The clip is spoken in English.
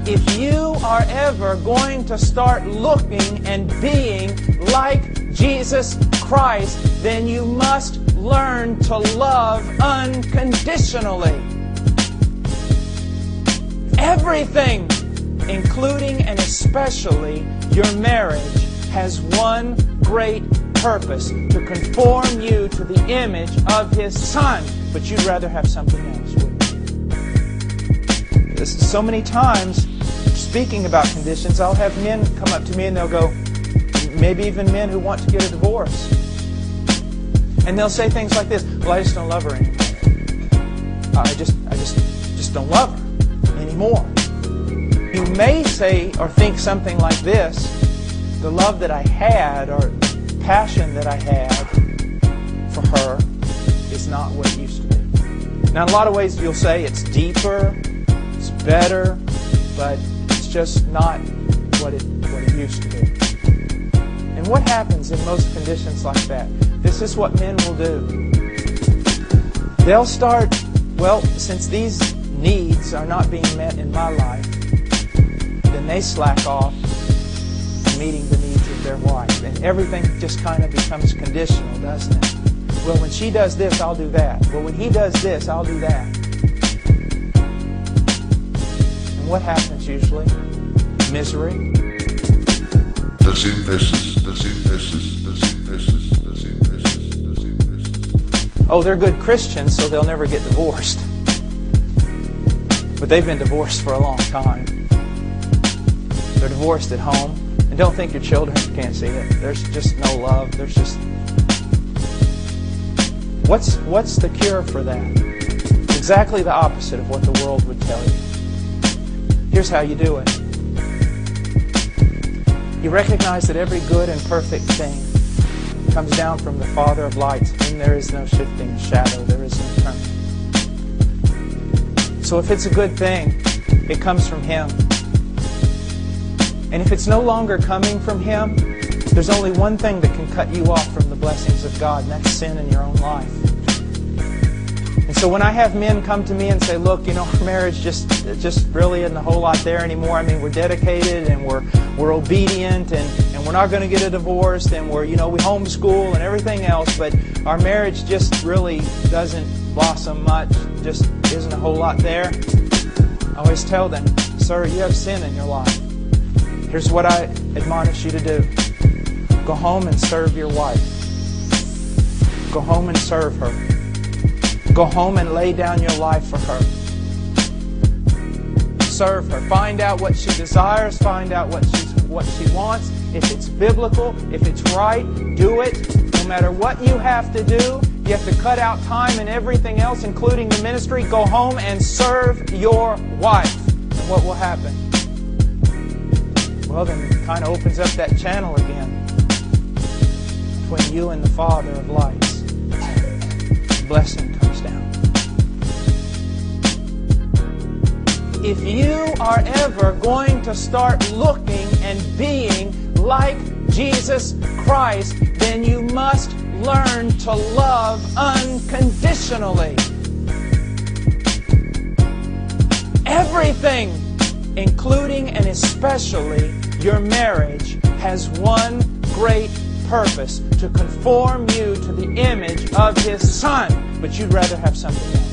If you are ever going to start looking and being like Jesus Christ, then you must learn to love unconditionally. Everything, including and especially your marriage, has one great purpose: to conform you to the image of His Son. But you'd rather have something else, wouldn't you? So many times, speaking about conditions, I'll have men come up to me and they'll go, maybe even men who want to get a divorce, and they'll say things like this: well, I just don't love her anymore. I just don't love her anymore. You may say or think something like this: the love that I had, or passion that I had for her, is not what it used to be. Now, in a lot of ways you'll say it's deeper, it's better, but it's just not what it used to be. And what happens in most conditions like that? This is what men will do. They'll start, well, since these needs are not being met in my life, then they slack off meeting the needs of their wife. And everything just kind of becomes conditional, doesn't it? Well, when she does this, I'll do that. Well, when he does this, I'll do that. And what happens usually? Misery. Oh, they're good Christians, so they'll never get divorced. But they've been divorced for a long time. They're divorced at home. And don't think your children can't see it. There's just no love. There's just... What's the cure for that? Exactly the opposite of what the world would tell you. Here's how you do it. You recognize that every good and perfect thing comes down from the Father of lights, and there is no shifting shadow, there is no turning. So if it's a good thing, it comes from Him. And if it's no longer coming from Him, there's only one thing that can cut you off from the blessings of God, and that's sin in your own life. And so when I have men come to me and say, look, you know, our marriage just really isn't a whole lot there anymore. I mean, we're dedicated and we're obedient and we're not going to get a divorce, and we homeschool and everything else, but our marriage just really doesn't blossom much, just isn't a whole lot there. I always tell them, sir, you have sin in your life. Here's what I admonish you to do. Go home and serve your wife. Go home and serve her. Go home and lay down your life for her. Serve her. Find out what she desires. Find out what she wants. If it's biblical, if it's right, do it. No matter what you have to do, you have to cut out time and everything else, including the ministry. Go home and serve your wife. And what will happen? Well, then it kind of opens up that channel again between you and the Father of lights. Blessing comes down. If you are ever going to start looking and being like Jesus Christ, then you must learn to love unconditionally. Everything, including and especially your marriage, has one great purpose: to conform you to the image of His Son. But you'd rather have something else.